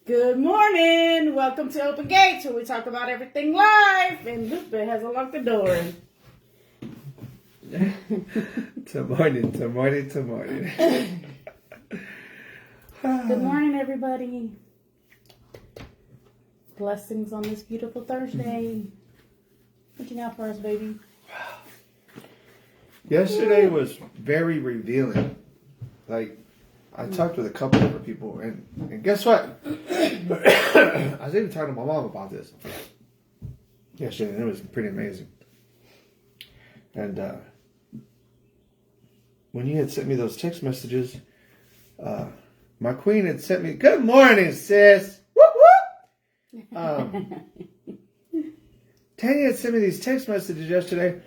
Good morning. Welcome to Open Gates, where we talk about everything live. And Lupe has unlocked the door. Good morning. Good morning, everybody. Blessings on this beautiful Thursday. What you got for us, baby? Yesterday was very revealing. Like, I talked with a couple different people, and guess what? I was even talking to my mom about this yesterday, and it was pretty amazing. And when you had sent me those text messages, my queen had sent me, "Good morning, sis." Whoop, whoop. Tanya had sent me these text messages yesterday.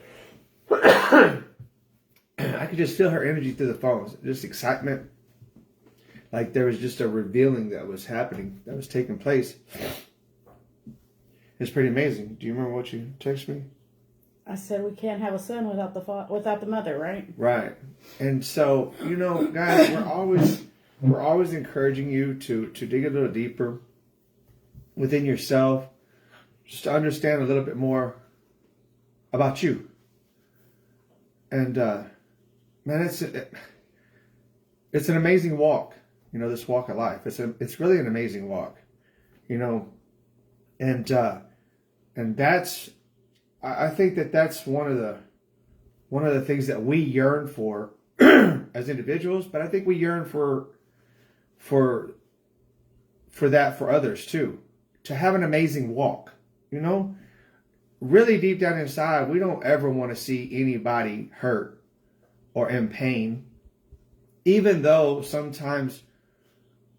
I could just feel her energy through the phones. Just excitement. Like there was just a revealing that was happening, that was taking place. It's pretty amazing. Do you remember what you texted me? I said we can't have a son without the mother, right? Right. And so, guys, we're always encouraging you to dig a little deeper within yourself, just to understand a little bit more about you. And man, it's an amazing walk. This walk of life. It's really an amazing walk. And that's, I think that's one of the things that we yearn for as individuals, but I think we yearn for that for others too, to have an amazing walk. Really deep down inside, we don't ever want to see anybody hurt or in pain, even though sometimes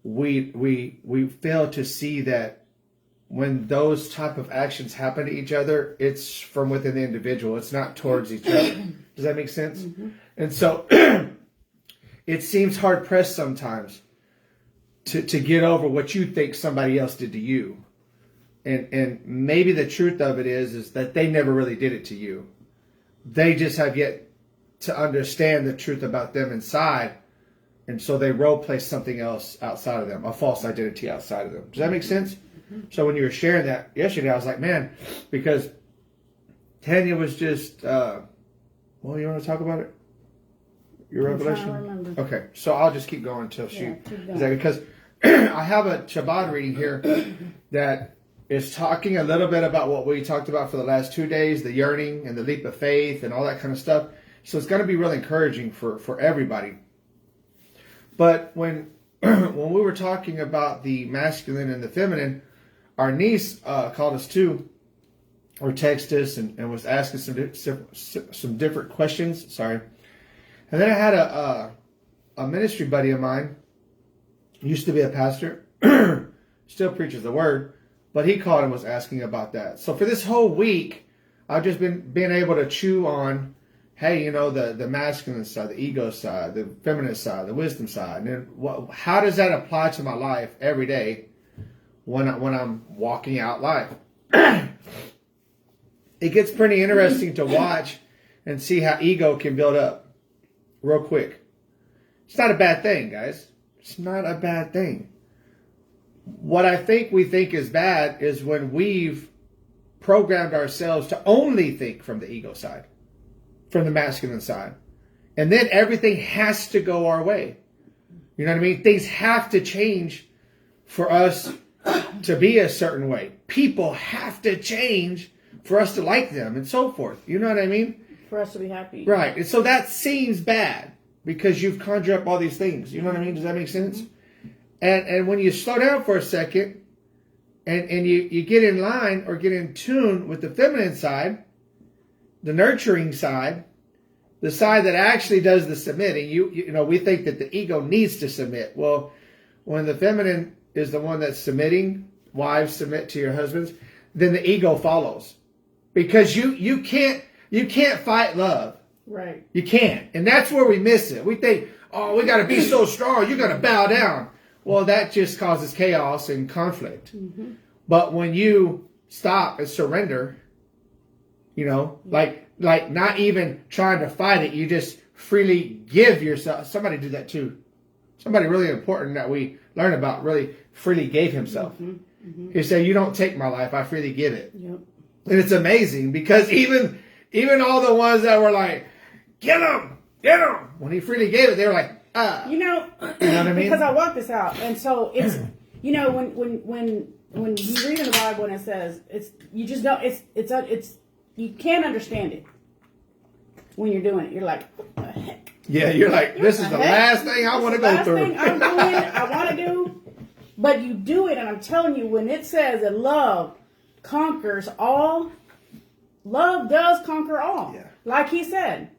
we fail to see that when those type of actions happen to each other, it's from within the individual. It's not towards each other. Does that make sense? Mm-hmm. And so it seems hard pressed sometimes to get over what you think somebody else did to you. And maybe the truth of it is that they never really did it to you. They just have yet to understand the truth about them inside. And so they role play something else outside of them, a false identity outside of them. Does that make sense? Mm-hmm. So when you were sharing that yesterday, I was like, man, because Tanya was just, you want to talk about it? Your revelation? I remember. Okay, so I'll just keep going until she, because I have a Shabbat reading here that is talking a little bit about what we talked about for the last 2 days, the yearning and the leap of faith and all that kind of stuff. So it's going to be really encouraging for everybody. But when we were talking about the masculine and the feminine, our niece called us too, or texted us and was asking some different questions. Sorry. And then I had a ministry buddy of mine, used to be a pastor, still preaches the word, but he called and was asking about that. So for this whole week, I've just been able to chew on, hey, the masculine side, the ego side, the feminine side, the wisdom side. And then how does that apply to my life every day when I'm walking out life? It gets pretty interesting to watch and see how ego can build up real quick. It's not a bad thing, guys. It's not a bad thing. What I think we think is bad is when we've programmed ourselves to only think from the ego side, from the masculine side. And then everything has to go our way. You know what I mean? Things have to change for us to be a certain way. People have to change for us to like them and so forth. You know what I mean? For us to be happy. Right. And so that seems bad because you've conjured up all these things. You know what I mean? Does that make sense? Mm-hmm. And when you slow down for a second and you get in line or get in tune with the feminine side, the nurturing side, the side that actually does the submitting, we think that the ego needs to submit. Well, when the feminine is the one that's submitting, wives submit to your husbands, then the ego follows. Because you can't fight love. Right. You can't. And that's where we miss it. We think, oh, we got to be so strong. You got to bow down. Well, that just causes chaos and conflict. Mm-hmm. But when you stop and surrender, like not even trying to fight it, you just freely give yourself. Somebody do that too. somebody really important that we learn about, really freely gave himself. He said, "You don't take my life; I freely give it." Yep. And it's amazing because even all the ones that were like, "Get him, get him," when he freely gave it, they were like, "Ah." You know what I mean? Because I walked this out, and so it's when you read in the Bible and it says it's you just don't it's you can't understand it when you're doing it. You're like, what the heck? Yeah, you're like, this is the last thing I want to go through. Thing I'm doing, I want to do, but you do it, and I'm telling you, when it says that love conquers all, love does conquer all. Yeah. Like he said,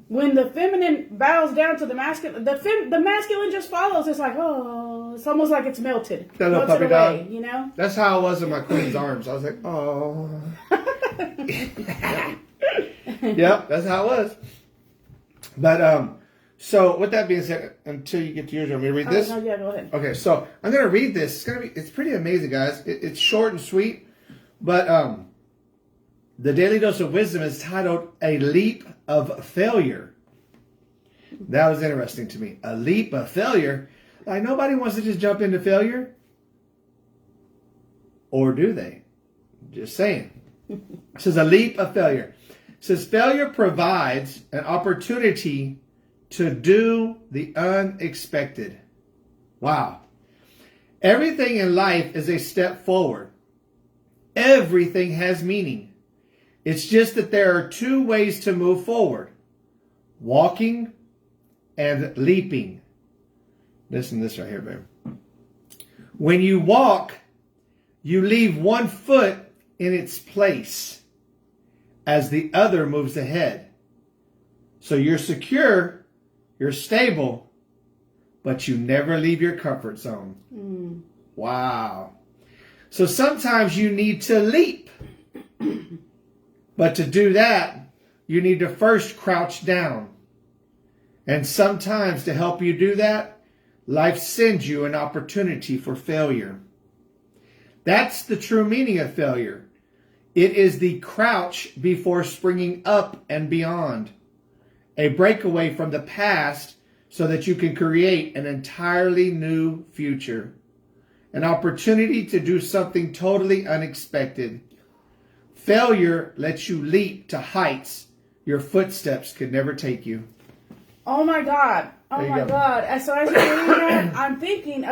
when the feminine bows down to the masculine, the masculine just follows. It's like, oh, it's almost like it's melted. That little Melted puppy away, dog. you know? That's how I was in my queen's arms. I was like, oh. Yep, that's how it was. But so with that being said, until you get to yours, I'm gonna read this. No, yeah, go ahead. Okay, so I'm gonna read this. It's pretty amazing, guys. It's short and sweet, but the Daily Dose of Wisdom is titled "A Leap of Failure." That was interesting to me. A leap of failure. Like, nobody wants to just jump into failure, or do they? Just saying. It says a leap of failure. It says failure provides an opportunity to do the unexpected. Wow. Everything in life is a step forward. Everything has meaning. It's just that there are two ways to move forward: walking and leaping. Listen to this right here, babe. When you walk, you leave one foot in its place as the other moves ahead. So you're secure, you're stable, but you never leave your comfort zone. Wow. So sometimes you need to leap. But to do that, you need to first crouch down. And sometimes to help you do that, life sends you an opportunity for failure. That's the true meaning of failure. It is the crouch before springing up and beyond. A breakaway from the past so that you can create an entirely new future. An opportunity to do something totally unexpected. Failure lets you leap to heights your footsteps could never take you. Oh my God! Oh There you my go. God! And so as you're reading that, I'm thinking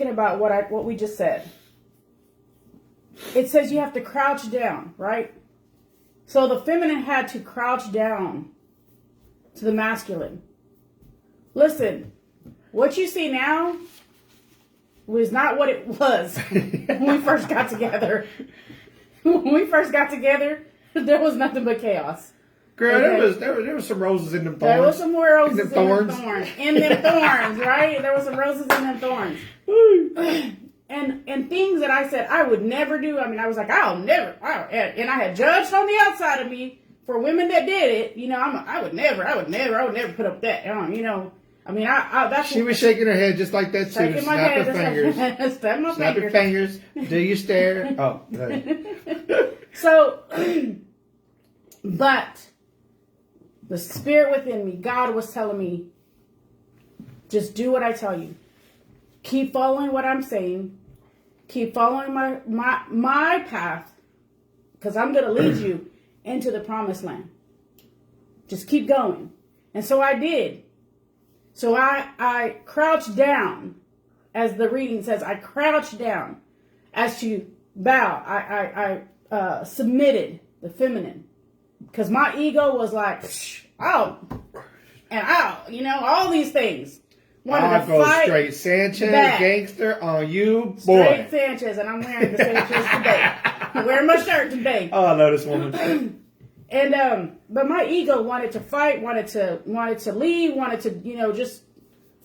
about what we just said. It says you have to crouch down, right? So the feminine had to crouch down to the masculine. Listen, what you see now was not what it was when we first got together. When we first got together, there was nothing but chaos. Girl, Okay. there was some roses in them thorns. There was some more roses in them thorns. thorns. In them thorns, right? There was some roses in them thorns. And things that I said I would never do. I mean, I was like, and I had judged on the outside of me for women that did it. You know, I would never put up that. You know, I mean, that's She was shaking her head just like that too. shaking my Snap head. her fingers. Snap my Snap your fingers. fingers. Do you stare? Oh, good. So, but the spirit within me, God was telling me, just do what I tell you. Keep following what I'm saying. Keep following my path, because I'm going to lead you into the promised land. Just keep going. And so I did. So I crouched down, as the reading says. I crouched down as to bow. I submitted, the feminine, because my ego was like, out and out. You know, all these things. I'll go straight Sanchez, back. Gangster on you, boy. Straight Sanchez, and I'm wearing the Sanchez today. I'm wearing my shirt today. Oh, I love this woman. And but my ego wanted to fight, wanted to leave, wanted to, you know, just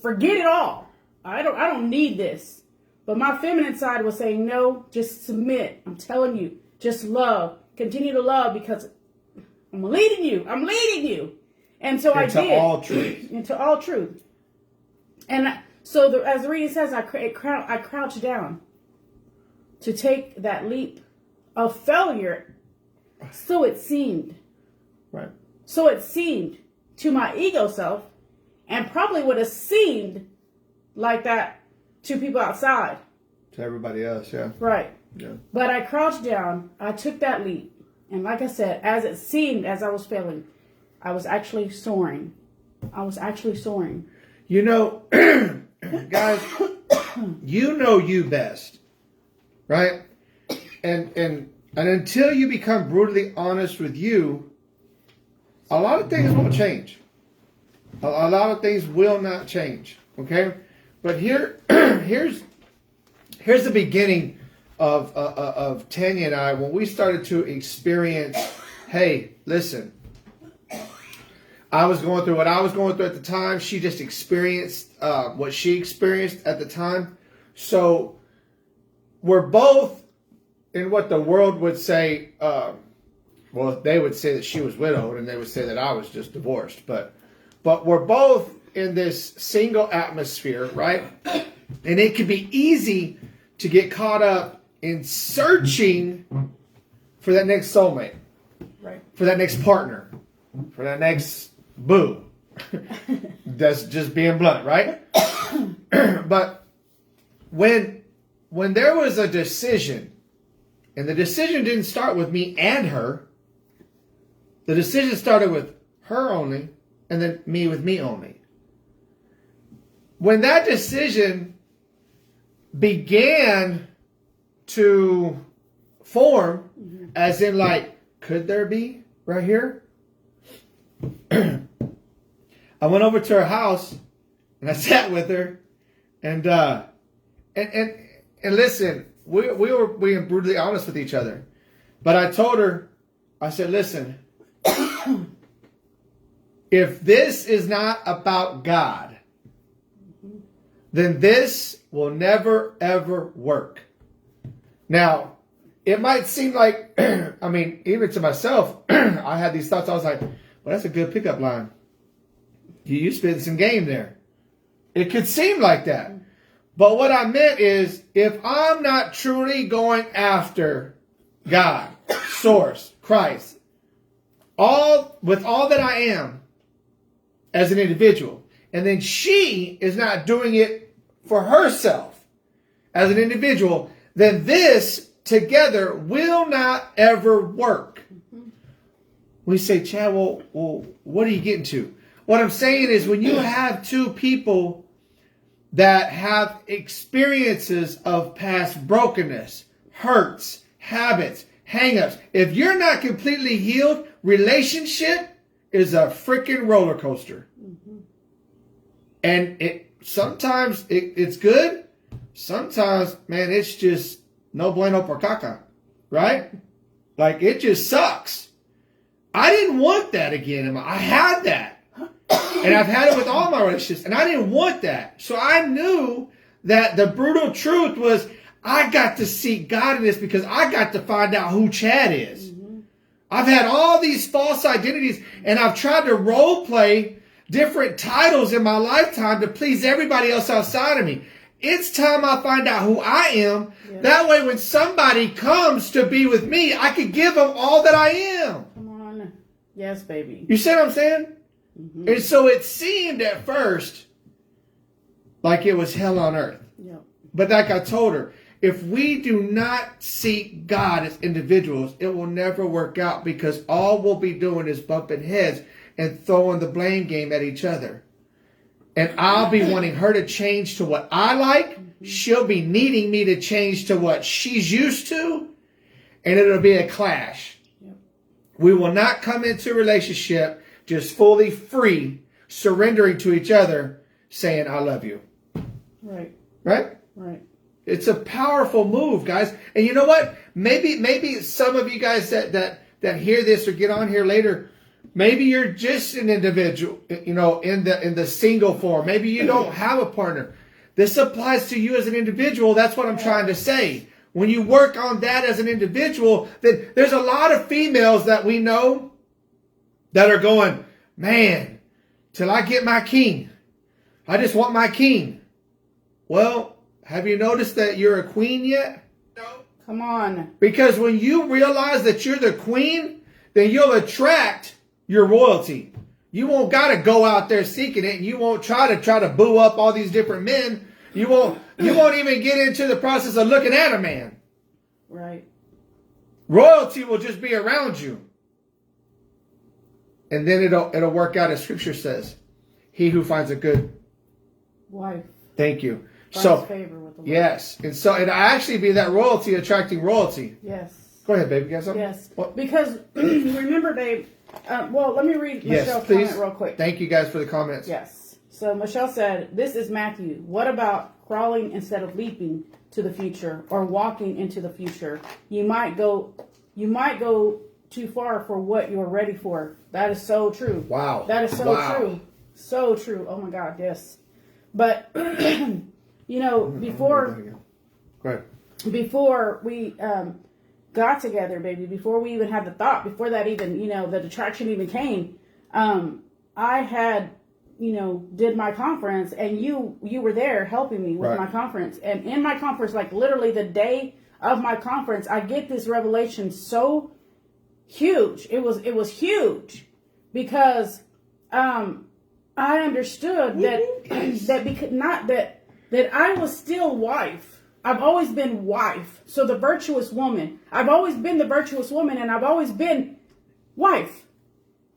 forget it all. I don't need this. But my feminine side was saying, no, just submit. I'm telling you, just love, continue to love, because I'm leading you. And so I did. Into all truth. Into all truth. And so as the reading says, I crouched down to take that leap of failure. So it seemed. Right. So it seemed to my ego self, and probably would have seemed like that to people outside. To everybody else, yeah. Right. Yeah. But I crouched down. I took that leap. And like I said, as it seemed as I was failing, I was actually soaring. I was actually soaring. You know, guys, you know you best, right? And until you become brutally honest with you, a lot of things won't change. A lot of things will not change. Okay, but here's the beginning of Tanya and I when we started to experience. Hey, listen. I was going through what I was going through at the time. She just experienced what she experienced at the time. So we're both in what the world would say. Well, they would say that she was widowed, and they would say that I was just divorced. But we're both in this single atmosphere, right? And it can be easy to get caught up in searching for that next soulmate, Right. for that next partner, for that next boo. That's just being blunt, right? But when there was a decision, and the decision didn't start with me and her, the decision started with her only, and then me with me only. When that decision began to form, as in like, could there be right here? I went over to her house and I sat with her, and listen, we were being brutally honest with each other. But I told her, I said, listen, if this is not about God, then this will never ever work. Now, it might seem like, I mean, even to myself, I had these thoughts. I was like, well, that's a good pickup line. You spit some game there. It could seem like that. But what I meant is, if I'm not truly going after God, Source, Christ, with all that I am as an individual, and then she is not doing it for herself as an individual, then this together will not ever work. We say, Chad, well, what are you getting to? What I'm saying is, when you have two people that have experiences of past brokenness, hurts, habits, hang-ups, if you're not completely healed, relationship is a freaking roller coaster. And sometimes it's good. Sometimes, man, it's just no bueno por caca, right? Like, it just sucks. I didn't want that again. I had that. And I've had it with all my relationships. And I didn't want that. So I knew that the brutal truth was, I got to seek God in this because I got to find out who Chad is. I've had all these false identities, and I've tried to role play different titles in my lifetime to please everybody else outside of me. It's time I find out who I am. Yeah. That way, when somebody comes to be with me, I could give them all that I am. Come on. Yes, baby. You see what I'm saying? Mm-hmm. And so it seemed at first like it was hell on earth. Yep. But like I told her, if we do not seek God as individuals, it will never work out, because all we'll be doing is bumping heads and throwing the blame game at each other. And I'll be wanting her to change to what I like. She'll be needing me to change to what she's used to. And it'll be a clash. Yep. We will not come into a relationship just fully free, surrendering to each other, saying, I love you. Right. Right? Right. It's a powerful move, guys. And you know what? Maybe some of you guys that hear this or get on here later, maybe you're just an individual, in the single form. Maybe you don't have a partner. This applies to you as an individual. That's what I'm trying to say. When you work on that as an individual, then there's a lot of females that we know that are going, man, till I get my king. I just want my king. Well, have you noticed that you're a queen yet? No. Come on. Because when you realize that you're the queen, then you'll attract your royalty. You won't got to go out there seeking it. And you won't try to boo up all these different men. You won't even get into the process of looking at a man. Right. Royalty will just be around you. And then it'll work out as scripture says. He who finds a good wife. Thank you. Finds favor with the Lord. Yes. And so it'll actually be that royalty attracting royalty. Yes. Go ahead, babe. You got something? Yes. What? Because remember, babe, well, let me read Michelle's comment real quick. Thank you guys for the comments. Yes. So Michelle said, this is Matthew. What about crawling instead of leaping to the future or walking into the future? You might go too far for what you're ready for. That is so true. Wow. That is so true. So true. Oh my God, yes. But before Go ahead. Before we got together, baby, before we even had the thought, before that even, the attraction even came, I had, did my conference, and you were there helping me with my conference. And in my conference, like literally the day of my conference, I get this revelation so huge. It was huge because I understood that I was still wife. I've always been wife. So the virtuous woman. I've always been the virtuous woman, and I've always been wife.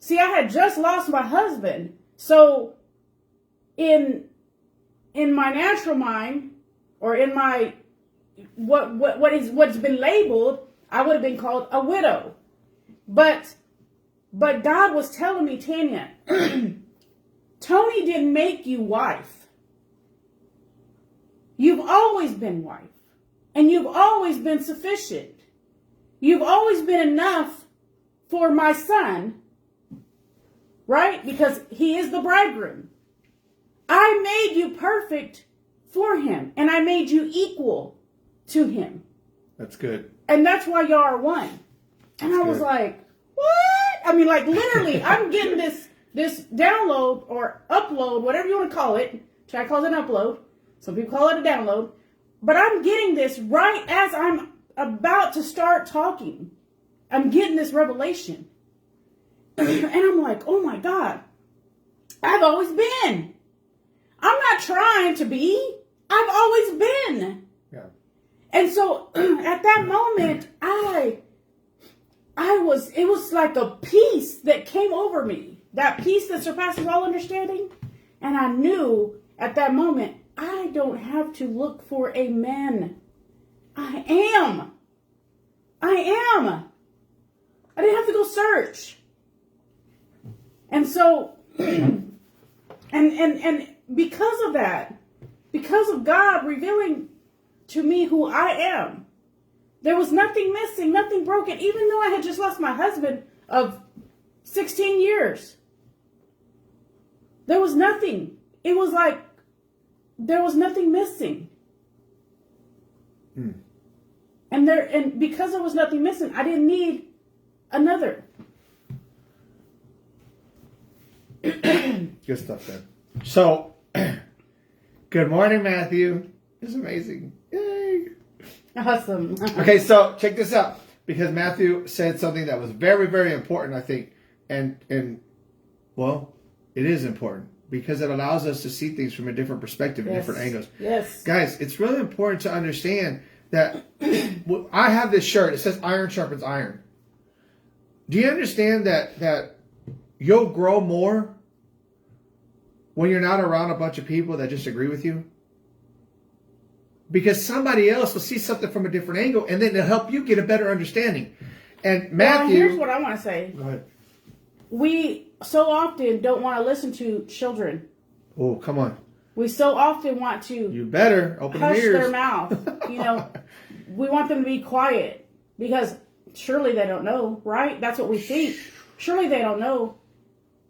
See, I had just lost my husband. So in my natural mind, or in my what's been labeled, I would have been called a widow. But God was telling me, Tanya, Tony didn't make you wife. You've always been wife. And you've always been sufficient. You've always been enough for my son. Right? Because he is the bridegroom. I made you perfect for him. And I made you equal to him. That's good. And that's why y'all are one. And I was like, what? I mean, like literally, I'm getting this download or upload, whatever you want to call it. Chad calls it an upload. Some people call it a download. But I'm getting this right as I'm about to start talking. I'm getting this revelation. And I'm like, oh my God. I've always been. I'm not trying to be. I've always been. Yeah. And so at that moment, it was like a peace that came over me. That peace that surpasses all understanding. And I knew at that moment, I don't have to look for a man. I am. I didn't have to go search. And so, and because of that, because of God revealing to me who I am, there was nothing missing, nothing broken, even though I had just lost my husband of 16 years. There was nothing. It was like there was nothing missing. And because there was nothing missing, I didn't need another. Good stuff, then. So, good morning, Matthew. It's amazing. Yay. Awesome. Okay, so check this out. Because Matthew said something that was very, very important, I think. And well, it is important. Because it allows us to see things from a different perspective and different angles. Yes. Guys, it's really important to understand that I have this shirt. It says iron sharpens iron. Do you understand that you'll grow more when you're not around a bunch of people that just agree with you? Because somebody else will see something from a different angle, and then it'll help you get a better understanding. And Matthew... Well, here's what I want to say. Go ahead. We so often don't want to listen to children. Oh, come on. We so often want to You better open hush your ears. their mouth. We want them to be quiet because surely they don't know, right? That's what we think. Surely they don't know.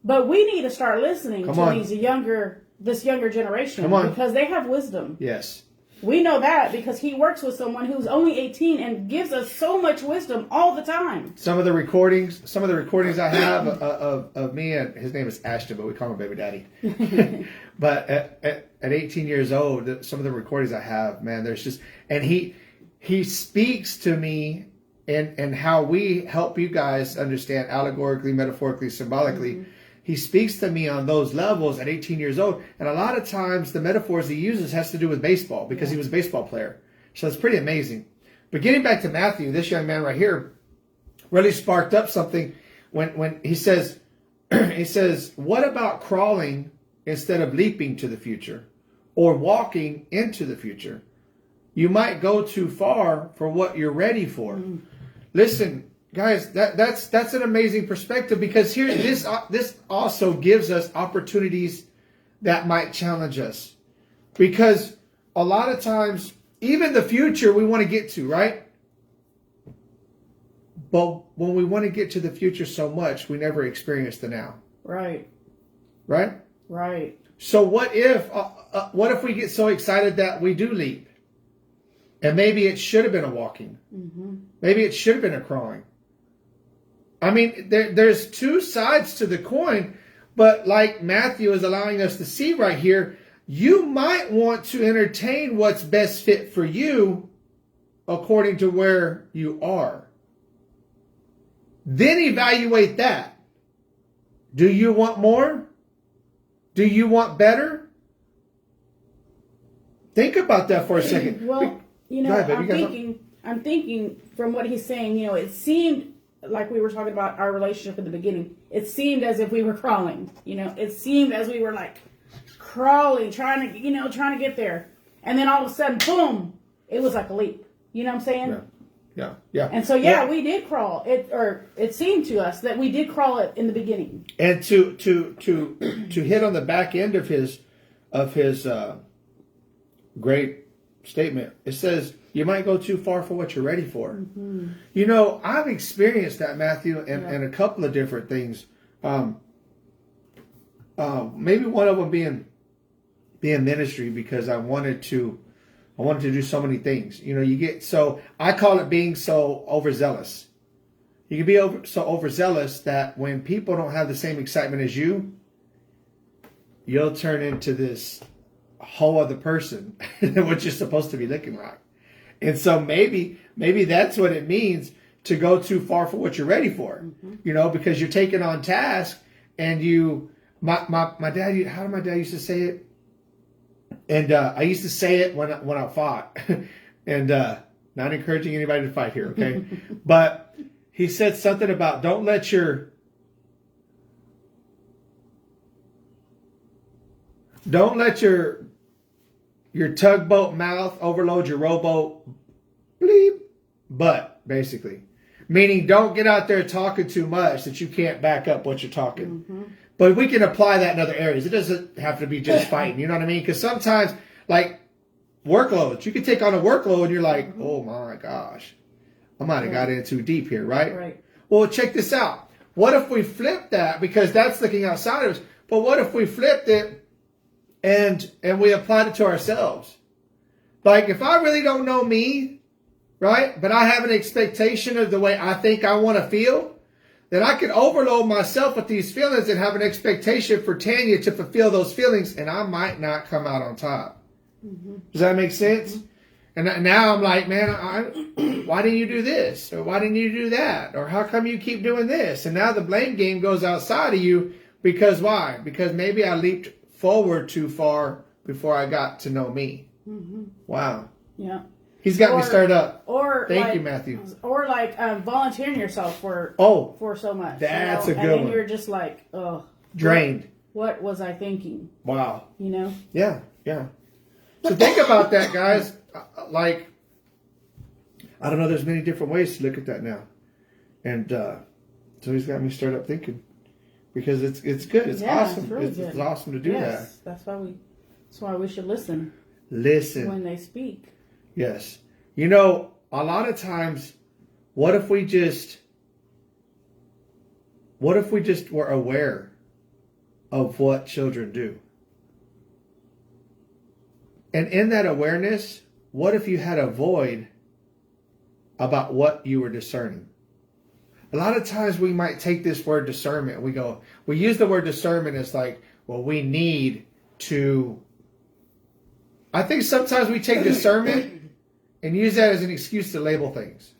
But we need to start listening to this younger generation because they have wisdom. Yes. We know that because he works with someone who's only 18 and gives us so much wisdom all the time. Some of the recordings I have of me, and his name is Ashton, but we call him Baby Daddy. But at 18 years old, some of the recordings I have, man, there's just, and he speaks to me and how we help you guys understand allegorically, metaphorically, symbolically. Mm-hmm. He speaks to me on those levels at 18 years old. And a lot of times the metaphors he uses has to do with baseball because he was a baseball player. So it's pretty amazing. But getting back to Matthew, this young man right here really sparked up something when he says, what about crawling instead of leaping to the future or walking into the future? You might go too far for what you're ready for. Listen, guys, that's an amazing perspective, because here this also gives us opportunities that might challenge us. Because a lot of times, even the future we want to get to, right? But when we want to get to the future so much, we never experience the now. Right. Right? Right. So what if we get so excited that we do leap? And maybe it should have been a walking. Maybe it should have been a crawling. I mean, there's two sides to the coin, but like Matthew is allowing us to see right here, you might want to entertain what's best fit for you according to where you are. Then evaluate that. Do you want more? Do you want better? Think about that for a second. Well, you know, I'm thinking from what he's saying, you know, it seemed like we were talking about our relationship in the beginning. It seemed as if we were crawling, you know, it seemed as we were like crawling, trying to get there. And then all of a sudden, boom, it was like a leap. You know what I'm saying? Yeah. And so, we did crawl. It seemed to us that we did crawl it in the beginning. And to hit on the back end of his great statement, it says you might go too far for what you're ready for. You know, I've experienced that, Matthew, and a couple of different things. Maybe one of them being ministry, because I wanted to do so many things. You know, I call it being so overzealous. You can be so overzealous that when people don't have the same excitement as you, you'll turn into this whole other person than what you're supposed to be looking like. And so maybe that's what it means to go too far for what you're ready for. You know, because you're taking on tasks, and my dad, how did my dad used to say it? And I used to say it when I fought, and not encouraging anybody to fight here, okay? But he said something about don't let your tugboat mouth overload your rowboat butt, basically. Meaning don't get out there talking too much that you can't back up what you're talking. But we can apply that in other areas. It doesn't have to be just fighting, you know what I mean? Because sometimes, like workloads, you can take on a workload and you're like, oh my gosh, I might have got in too deep here, right? Right. Well, check this out. What if we flip that? Because that's looking outside of us. But what if we flipped it and we applied it to ourselves? Like, if I really don't know me, right, but I have an expectation of the way I think I want to feel, then I could overload myself with these feelings and have an expectation for Tanya to fulfill those feelings, and I might not come out on top. Does that make sense? And now I'm like, man, why didn't you do this? Or why didn't you do that? Or how come you keep doing this? And now the blame game goes outside of you. Because why? Because maybe I leaped forward too far before I got to know me. Wow. Yeah. He's got me stirred up. Thank you, Matthew. Or like volunteering yourself for so much. That's a good one. And then one. you're just like, oh, drained. What was I thinking? Wow. You know? Yeah. So think about that, guys. Like, I don't know. There's many different ways to look at that now, and so he's got me stirred up thinking, because it's good. It's awesome. It's really good. It's awesome to do that. That's why we should listen. Listen when they speak. Yes. You know, a lot of times, what if we just were aware of what children do? And in that awareness, what if you had a void about what you were discerning? A lot of times we might take this word discernment and we use the word discernment as like, well, we need to. I think sometimes we take discernment and use that as an excuse to label things.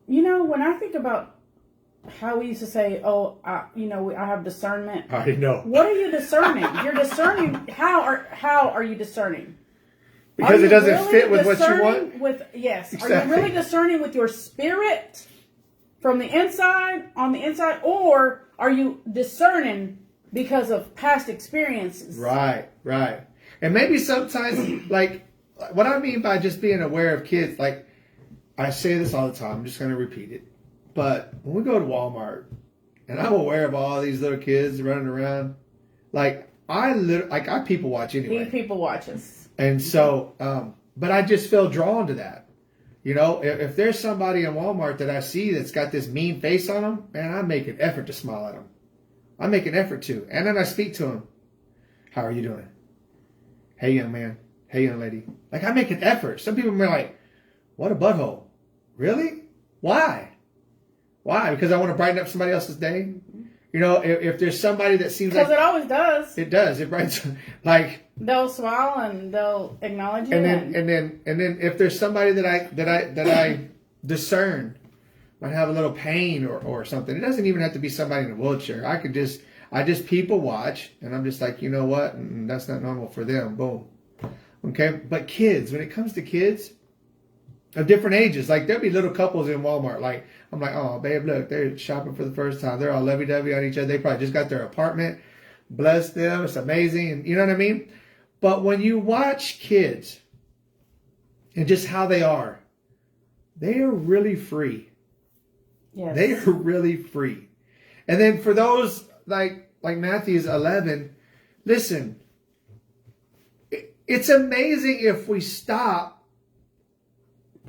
You know, when I think about how we used to say, oh, I have discernment. I already know. What are you discerning? You're discerning. How are you discerning? Because it doesn't fit with what you want? Yes. Exactly. Are you really discerning with your spirit from the inside, on the inside, or are you discerning because of past experiences? Right. And maybe sometimes, like, what I mean by just being aware of kids, like, I say this all the time, I'm just going to repeat it. But when we go to Walmart, and I'm aware of all these little kids running around, like, I people watch anyway. He people watches. And so, but I just feel drawn to that. You know, if there's somebody in Walmart that I see that's got this mean face on them, man, I make an effort to smile at them. I make an effort to. And then I speak to them. How are you doing? Hey, young man. Hey, young lady. Like, I make an effort. Some people are like, what a butthole. Really? Why? Because I want to brighten up somebody else's day? You know, if there's somebody that seems like... Because it always does. It does. It brightens... Like... They'll smile and they'll acknowledge you. And then if there's somebody that I discern might have a little pain or something, it doesn't even have to be somebody in a wheelchair. I just people watch, and I'm just like, you know what? That's not normal for them. Boom. Okay? But kids, when it comes to kids of different ages, like there'll be little couples in Walmart, like, I'm like, oh, babe, look, they're shopping for the first time. They're all lovey-dovey on each other. They probably just got their apartment. Bless them. It's amazing. And you know what I mean? But when you watch kids and just how they are really free. Yes. They are really free. And then for those like Matthew's 11, listen, it's amazing if we stop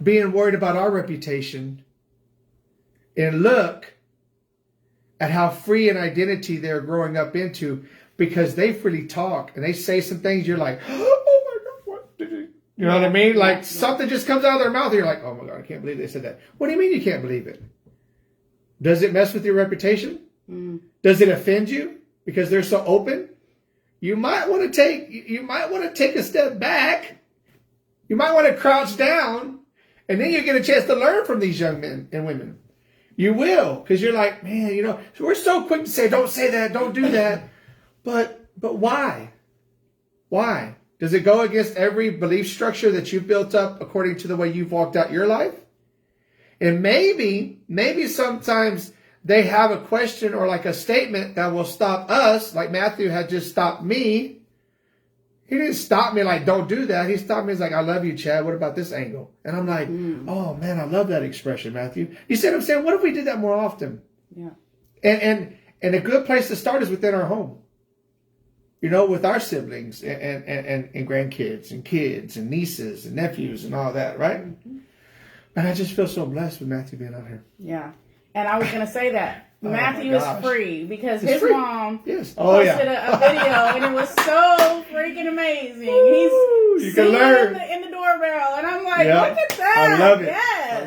being worried about our reputation and look at how free an identity they're growing up into, because they freely talk and they say some things you're like, oh my God, what did you know what I mean? Like something just comes out of their mouth and you're like, oh my God, I can't believe they said that. What do you mean you can't believe it? Does it mess with your reputation? Does it offend you because they're so open? You might want to take a step back. You might want to crouch down, and then you get a chance to learn from these young men and women. You will, because you're like, man, you know, we're so quick to say, don't say that, don't do that. But why? Why? Does it go against every belief structure that you've built up according to the way you've walked out your life? And maybe sometimes they have a question or like a statement that will stop us, like Matthew had just stopped me. He didn't stop me like, don't do that. He stopped me, he's like, I love you, Chad. What about this angle? And I'm like, oh man, I love that expression, Matthew. You see what I'm saying? What if we did that more often? Yeah. And a good place to start is within our home. You know, with our siblings and grandkids and kids and nieces and nephews and all that, right? And I just feel so blessed with Matthew being out here. Yeah. And I was going to say that. Matthew is free because his free. mom posted a video and it was so freaking amazing. You can learn in the doorbell, and I'm like, look at that! I love it. Yes.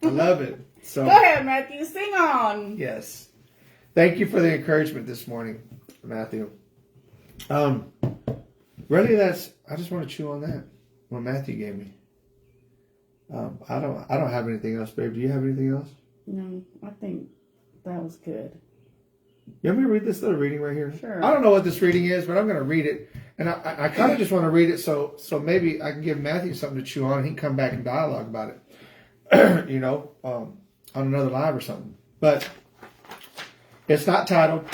I love it. So go ahead, Matthew, sing on. Yes, thank you for the encouragement this morning, Matthew. Really, I just want to chew on that. What Matthew gave me. I don't have anything else, babe. Do you have anything else? No, I think that was good. You want me to read this little reading right here? Sure. I don't know what this reading is, but I'm going to read it. And I kind of just want to read it so maybe I can give Matthew something to chew on and he can come back and dialogue about it, you know, on another live or something. But it's not titled.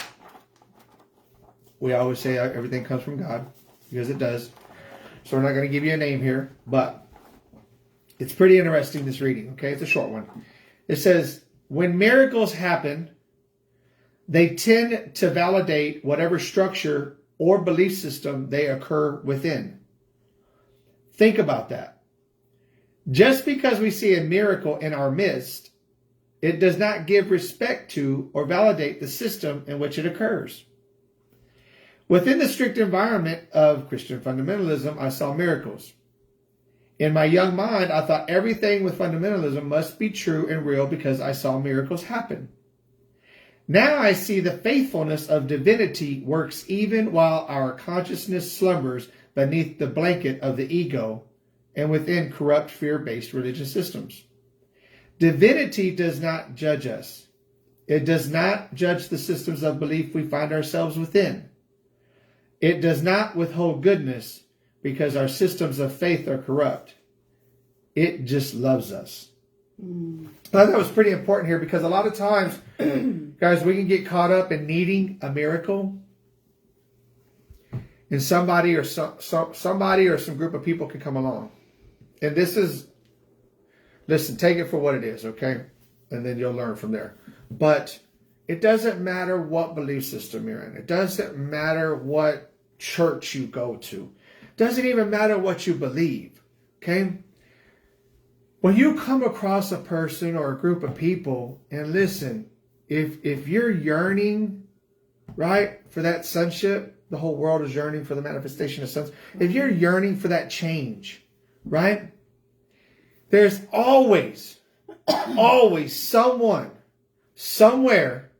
We always say everything comes from God, because it does. So we're not going to give you a name here, but it's pretty interesting, this reading, okay? It's a short one. It says, when miracles happen, they tend to validate whatever structure or belief system they occur within. Think about that. Just because we see a miracle in our midst, it does not give respect to or validate the system in which it occurs. Within the strict environment of Christian fundamentalism, I saw miracles. In my young mind, I thought everything with fundamentalism must be true and real because I saw miracles happen. Now I see the faithfulness of divinity works even while our consciousness slumbers beneath the blanket of the ego and within corrupt, fear-based religious systems. Divinity does not judge us. It does not judge the systems of belief we find ourselves within. It does not withhold goodness because our systems of faith are corrupt. It just loves us. I thought that was pretty important here because a lot of times, guys, we can get caught up in needing a miracle. And somebody or somebody or some group of people can come along. And this is, listen, take it for what it is, okay? And then you'll learn from there. But it doesn't matter what belief system you're in. It doesn't matter what church you go to. It doesn't even matter what you believe, okay? When you come across a person or a group of people, and listen, if you're yearning, right, for that sonship, the whole world is yearning for the manifestation of sons. If you're yearning for that change, right, there's always someone, somewhere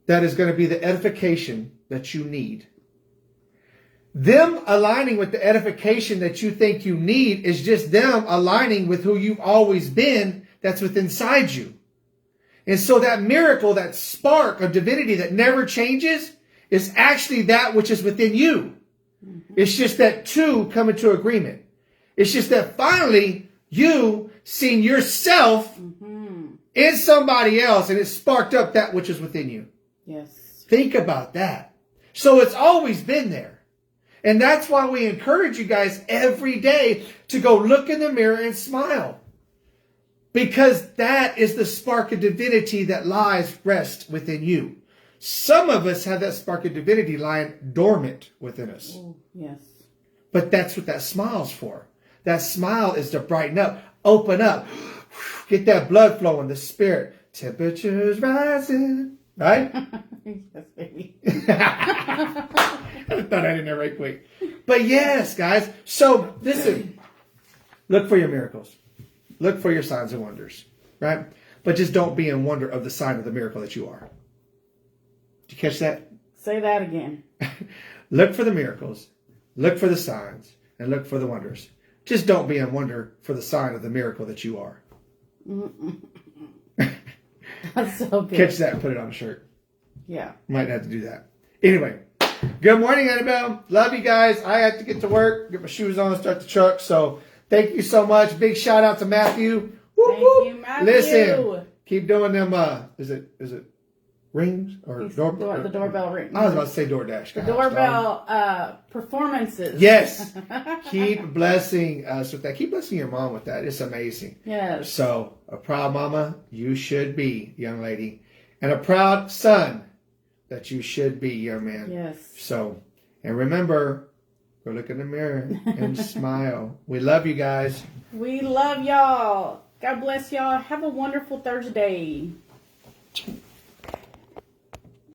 that is going to be the edification that you need. Them aligning with the edification that you think you need is just them aligning with who you've always been that's within inside you. And so that miracle, that spark of divinity that never changes is actually that which is within you. It's just that two come into agreement. It's just that finally you seen yourself in somebody else and it sparked up that which is within you. Yes. Think about that. So it's always been there. And that's why we encourage you guys every day to go look in the mirror and smile. Because that is the spark of divinity that rests within you. Some of us have that spark of divinity lying dormant within us. Oh, yes. But that's what that smile's for. That smile is to brighten up, open up, get that blood flowing, the spirit. Temperatures rising. Right? Yes, baby. I thought I did that right quick. But yes, guys. So listen, look for your miracles. Look for your signs and wonders. Right? But just don't be in wonder of the sign of the miracle that you are. Did you catch that? Say that again. Look for the miracles. Look for the signs. And look for the wonders. Just don't be in wonder for the sign of the miracle that you are. That's so good. Catch that and put it on a shirt. Yeah. Might have to do that. Anyway, good morning, Annabelle. Love you guys. I have to get to work, get my shoes on, start the truck. So thank you so much. Big shout out to Matthew. Whoop, Thank whoop. you, Matthew. Listen, keep doing them. Is it rings or The doorbell ring. I was about to say DoorDash. The doorbell performances. Yes. Keep blessing us with that. Keep blessing your mom with that. It's amazing. Yes. So a proud mama you should be, young lady, and a proud son that you should be, young man. Yes. So, and remember, go look in the mirror and smile. We love you guys. We love y'all. God bless y'all. Have a wonderful Thursday.